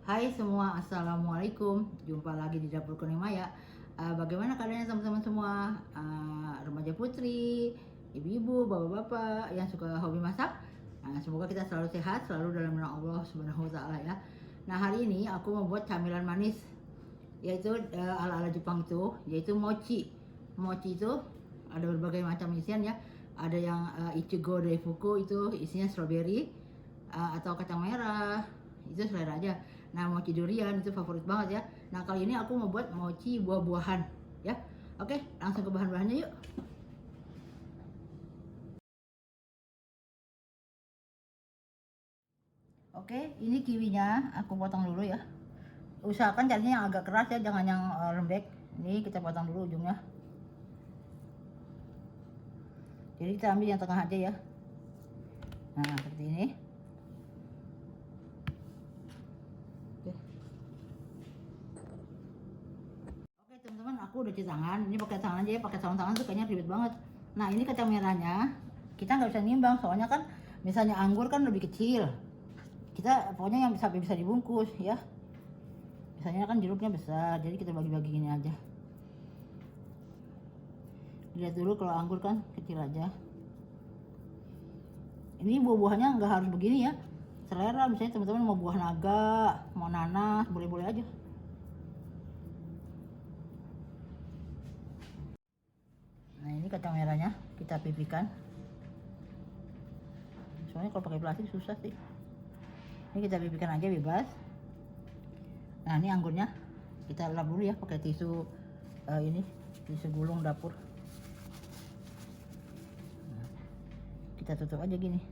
Hai semua, assalamualaikum. Jumpa lagi di dapur Kuning Maya. Bagaimana keadaannya teman-teman semua? Remaja putri, ibu-ibu, bapak-bapak yang suka hobi masak. Semoga kita selalu sehat, selalu dalam naungan Allah Subhanahu Wa Taala ya. Nah, hari ini aku membuat camilan manis, yaitu ala-ala Jepang itu, yaitu mochi. Mochi itu ada berbagai macam isian ya. Ada yang Ichigo Daifuku, itu isinya stroberi atau kacang merah, itu selera aja. Nah, mochi durian itu favorit banget ya. Nah, kali ini aku mau buat mochi buah-buahan ya. Oke, langsung ke bahan-bahannya yuk. Oke, ini kiwinya aku potong dulu ya. Usahakan carinya yang agak keras ya, jangan yang lembek. Ini kita potong dulu ujungnya. Jadi kita ambil yang tengah aja ya. Nah, seperti ini. Oke teman-teman, aku udah cuci tangan. Ini pakai tangan aja ya, pakai sarung tangan tuh kayaknya ribet banget. Nah, ini kacang merahnya kita nggak bisa nimbang, soalnya kan misalnya anggur kan lebih kecil. Kita pokoknya yang sampai bisa dibungkus ya. Misalnya kan jeruknya besar, jadi kita bagi-bagi gini aja. Lihat dulu, kalau anggur kan kecil aja. Ini buah-buahnya nggak harus begini ya, selera. Misalnya teman-teman mau buah naga, mau nanas, boleh-boleh aja. Nah, ini kacang merahnya kita pipihkan, soalnya kalau pakai plastik susah sih. Ini kita pipihkan aja bebas. Nah, ini anggurnya kita lap dulu ya pakai tisu ini tisu gulung dapur. Nah, kita tutup aja gini,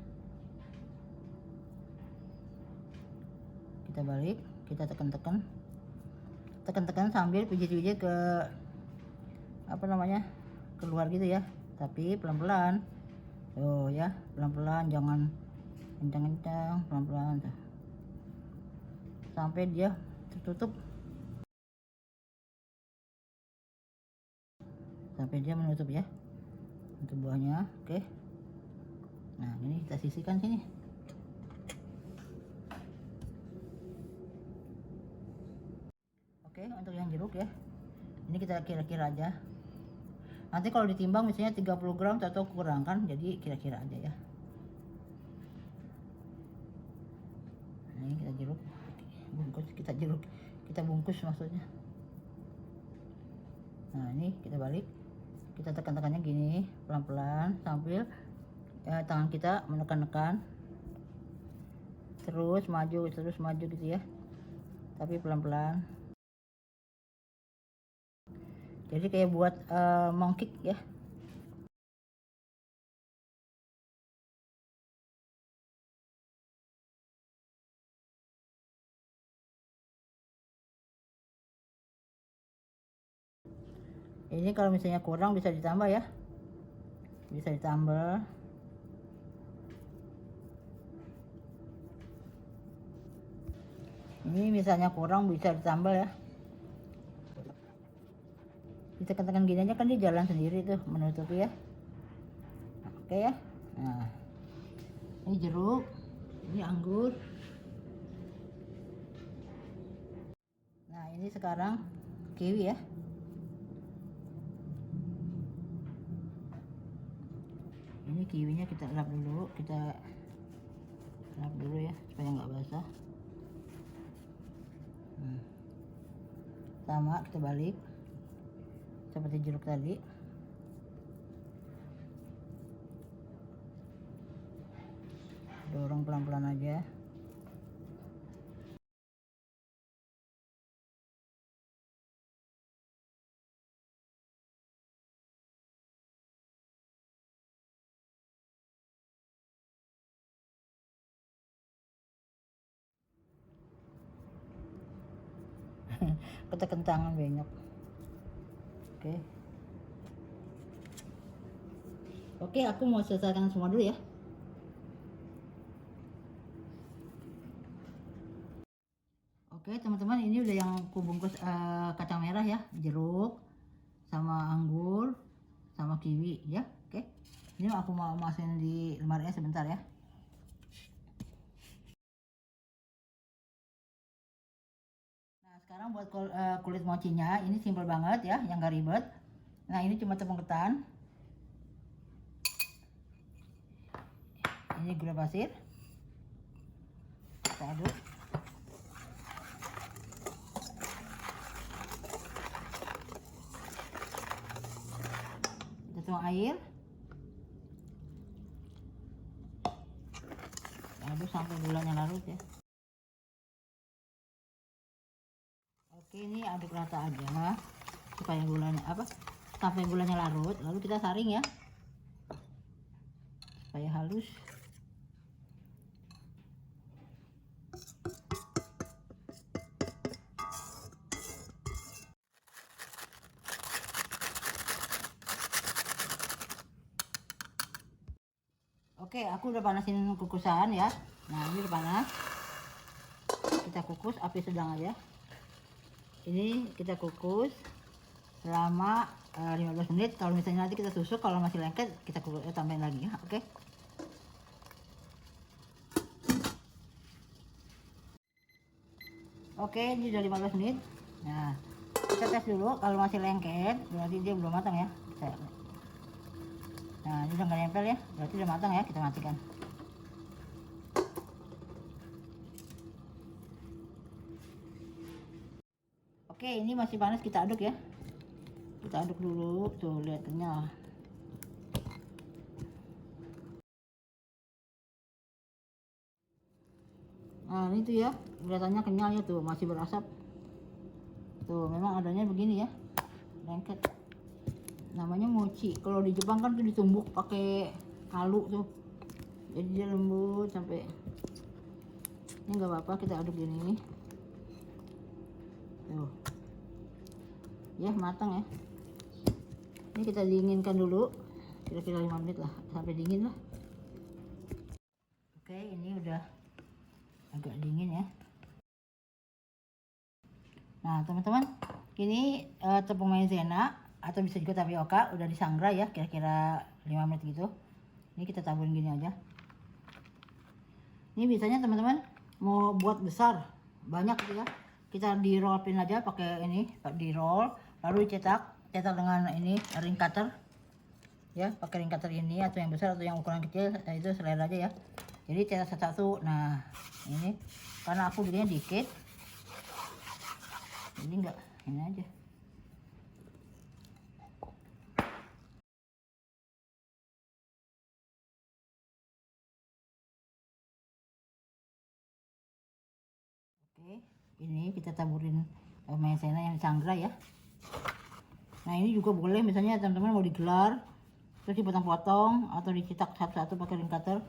kita balik, kita tekan-tekan sambil pijit-pijit ke apa namanya, keluar gitu ya, tapi pelan-pelan. Oh ya, pelan-pelan, jangan kencang-kencang, pelan-pelan sampai dia tertutup, sampai dia menutup ya untuk buahnya. Oke, nah ini kita sisihkan sini. Oke, untuk yang jeruk ya, ini kita kira-kira aja. Nanti kalau ditimbang misalnya 30 gram atau kurang kan, jadi kira-kira aja ya. Ini kita jeruk bungkus, kita bungkus maksudnya. Nah, ini kita balik, kita tekan-tekannya gini pelan-pelan sambil tangan kita menekan-nekan, terus maju gitu ya, tapi pelan-pelan. Jadi kayak buat mongkik ya. Ini kalau misalnya kurang bisa ditambah ya, bisa ditambah. Ini misalnya kurang bisa ditambah ya. Ditekan-tekan gini aja kan dia jalan sendiri tuh menutupi ya. Oke ya. Nah, ini jeruk, ini anggur. Nah, ini sekarang kiwi ya. Ini kiwinya kita lap dulu, ya supaya nggak basah. Sama kita balik seperti jeruk tadi. Dorong pelan-pelan aja. Ketekentangan banyak. Oke. Oke, aku mau selesaikan semua dulu ya. Oke teman-teman, ini udah yang kubungkus kacang merah ya, jeruk, sama anggur, sama kiwi ya. Oke, ini aku mau masukin di lemari sebentar ya. Sekarang buat kulit mochinya ini simple banget ya, yang gak ribet. Nah ini cuma tepung ketan, ini gula pasir, kita aduk. Kita tuang air, aduk sampai gulanya larut ya. Oke, ini aduk rata aja supaya gulanya sampai gulanya larut. Lalu kita saring ya supaya halus. Oke, aku udah panasin kukusan ya. Nah ini udah panas, kita kukus api sedang aja. Ini kita kukus selama 15 menit. Kalau misalnya nanti kita tusuk, kalau masih lengket kita tambahin lagi ya. Oke. Oke, ini udah 15 menit. Nah kita tes dulu, kalau masih lengket berarti dia belum matang ya. Nah ini udah nggak nempel ya, berarti udah matang ya. Kita matikan. Oke, ini masih panas, kita aduk ya. Kita aduk dulu, tuh lihat kenyal. Nah ini tuh ya, kelihatannya kenyal ya, tuh masih berasap. Tuh memang adanya begini ya, lengket. Namanya mochi. Kalau di Jepang kan tuh ditumbuk pakai kalu tuh, jadi dia lembut sampai. Ini nggak apa-apa, kita aduk gini. Tuh ya, matang ya. Ini kita dinginkan dulu, kira-kira 5 menit lah, sampai dingin lah. Oke, ini udah agak dingin ya. Nah teman-teman, ini tepung maizena atau bisa juga tapioka udah disangrai ya, kira-kira 5 menit gitu. Ini kita taburin gini aja. Ini biasanya teman-teman mau buat besar banyak gitu ya, kita di roll pin aja pakai ini, di roll lalu cetak dengan ini ring cutter ya, pakai ring cutter ini atau yang besar atau yang ukuran kecil, itu selera aja ya. Jadi cetak satu-satu. Nah ini karena aku belinya dikit, jadi enggak ini aja. Oke, ini kita taburin maizena yang disangrai ya. Nah ini juga boleh misalnya teman-teman mau digelar terus dipotong-potong atau dicetak satu-satu pakai ring cutter,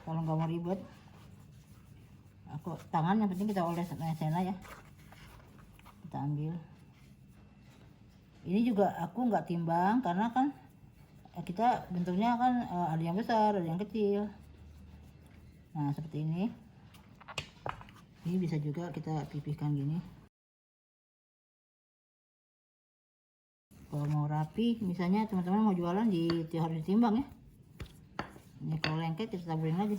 kalau nggak mau ribet. Aku tangan yang penting kita oles maizena ya. Kita ambil. Ini juga aku nggak timbang karena kan kita bentuknya kan ada yang besar ada yang kecil. Nah seperti ini. Ini bisa juga kita pipihkan gini. Kalau mau rapi, misalnya teman-teman mau jualan harus ditimbang ya. Ini kalau lengket kita taburin lagi.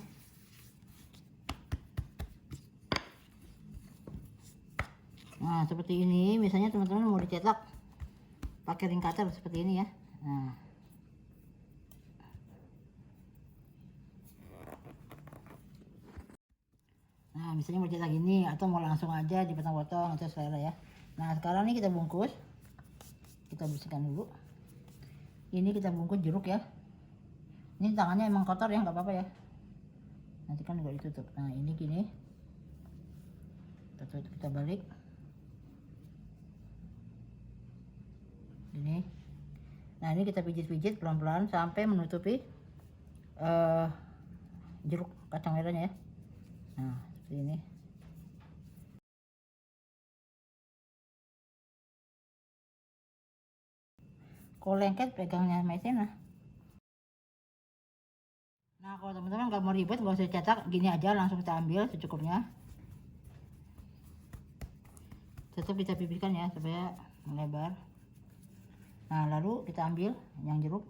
Nah seperti ini, misalnya teman-teman mau dicetak pakai ring cutter seperti ini ya. Nah misalnya mau cetak gini atau mau langsung aja dipotong-potong atau selera ya. Nah sekarang ini kita bungkus, kita bersihkan dulu. Ini kita bungkus jeruk ya. Ini tangannya emang kotor ya, nggak apa-apa ya, nanti kan nggak ditutup. Nah ini gini, kita balik gini. Nah ini kita pijit-pijit pelan-pelan sampai menutupi jeruk kacang merahnya ya. Nah seperti ini. Kalau lengket pegangnya maizena. Nah kalau teman-teman nggak mau ribet, nggak usah cetak, gini aja langsung kita ambil secukupnya. Tetap kita pipihkan ya supaya melebar. Nah lalu kita ambil yang jeruk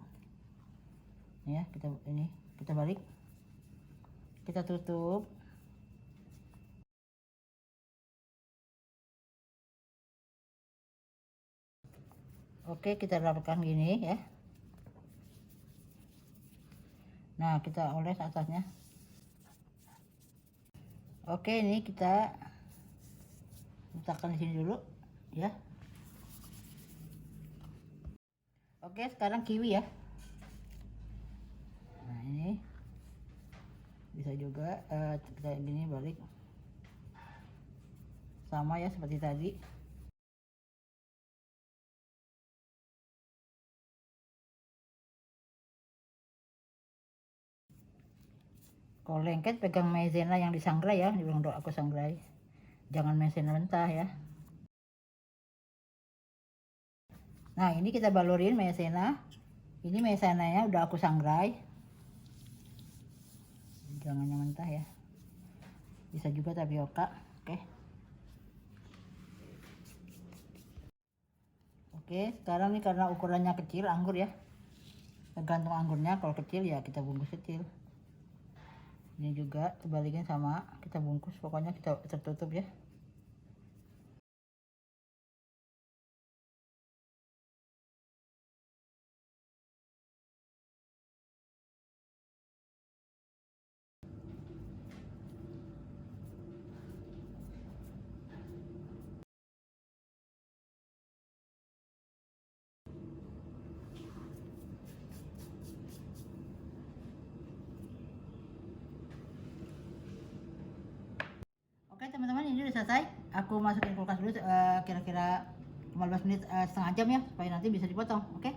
ya, kita balik, kita tutup. Oke, kita rapatkan gini ya. Nah, kita oles atasnya. Oke, ini kita letakkan di sini dulu ya. Oke, sekarang kiwi ya. Nah, ini bisa juga kita gini balik sama ya seperti tadi. Kalau lengket pegang maizena yang disangrai ya, dibilang doa aku sangrai. Jangan maizena mentah ya. Nah, ini kita balurin maizena. Ini maizenanya udah aku sangrai. Jangan yang mentah ya. Bisa juga tapioka. Oke. Oke, sekarang nih karena ukurannya kecil anggur ya. Tergantung anggurnya, kalau kecil ya kita bungkus kecil. Ini juga kebalikin sama, kita bungkus, pokoknya kita tertutup ya. Oke teman-teman, ini udah selesai. Aku masukin kulkas dulu kira-kira 15 menit, setengah jam ya, supaya nanti bisa dipotong. Oke.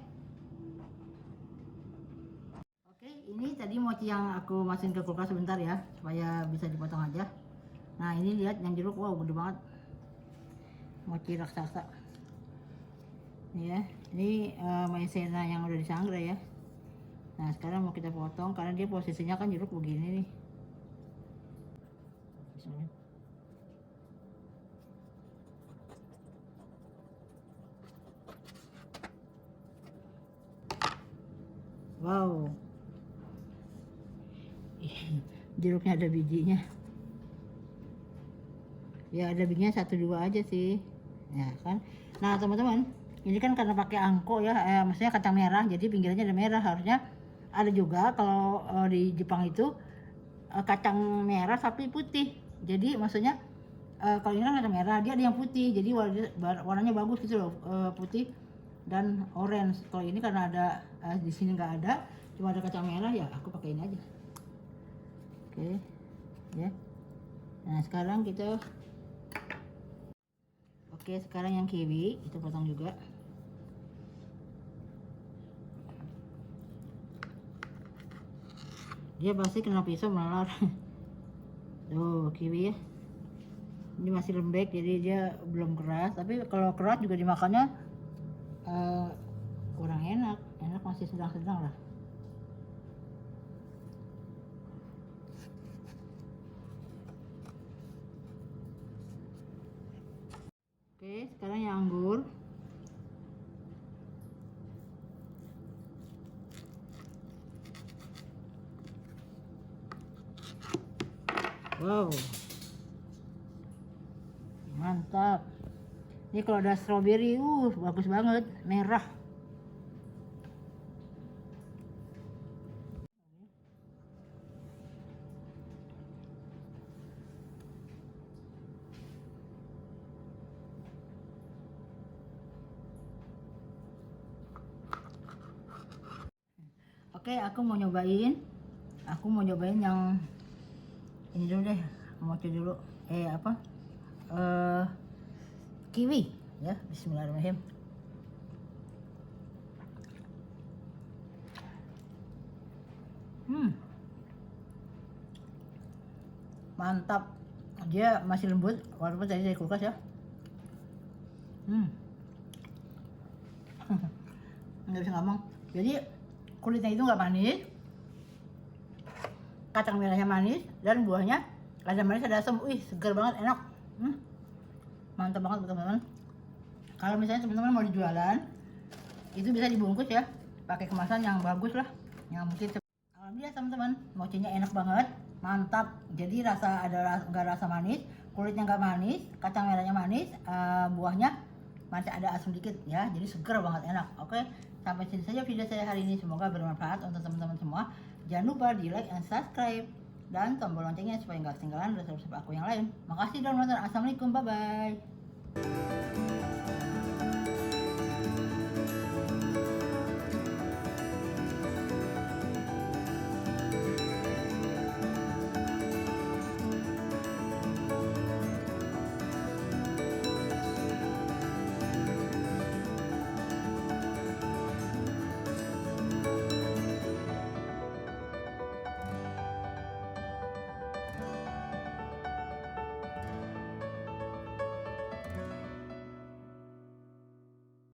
Oke, ini tadi mochi yang aku masukin ke kulkas sebentar ya, supaya bisa dipotong aja. Nah, ini lihat yang jeruk, wow gede banget. Mochi raksasa. Ini ya, ini maizena yang udah disangrai ya. Nah, sekarang mau kita potong karena dia posisinya kan jeruk begini nih. Wow, jeruknya ada bijinya. Ya ada bijinya 1-2 aja sih, ya kan. Nah teman-teman, ini kan karena pakai angko ya, maksudnya kacang merah, jadi pinggirannya ada merah. Harusnya ada juga kalau di Jepang itu kacang merah tapi putih. Jadi maksudnya kalau ini kan kacang merah, dia ada yang putih, jadi warnanya bagus gitu loh, putih dan orange. Kalau ini karena ada di sini nggak ada, cuma ada kacang merah, ya aku pakai ini aja. Oke ya. Nah sekarang kita, oke sekarang yang kiwi kita potong juga. Dia pasti kena pisau melar. Tuh kiwi ya, ini masih lembek jadi dia belum keras, tapi kalau keras juga dimakannya kurang enak. Enak masih sedang-sedang lah. Oke, sekarang yang anggur. Wow, mantap. Ini kalau ada strawberry, bagus banget, merah. Oke, aku mau nyobain. Aku mau nyobain yang ini dulu deh. Mau coba dulu. Apa? Kiwi. Ya, Bismillahirrahmanirrahim. Mantap. Dia masih lembut, walaupun tadi dari kulkas ya. Nggak bisa ngomong. Jadi kulitnya itu nggak manis, kacang merahnya manis, dan buahnya ada manis ada asam. Segar banget, enak. Mantap banget teman-teman. Kalau misalnya teman-teman mau dijualan, itu bisa dibungkus ya, pakai kemasan yang bagus lah, yang mungkin. Alhamdulillah teman-teman, mochinya enak banget, mantap. Jadi nggak rasa manis, kulitnya nggak manis, kacang merahnya manis, buahnya masih ada asam dikit ya, jadi seger banget, enak. Oke, sampai sini saja video saya hari ini, semoga bermanfaat untuk teman-teman semua. Jangan lupa di like and subscribe dan tombol loncengnya supaya nggak ketinggalan resep-resep aku yang lain. Makasih sudah menonton. Assalamualaikum, bye bye.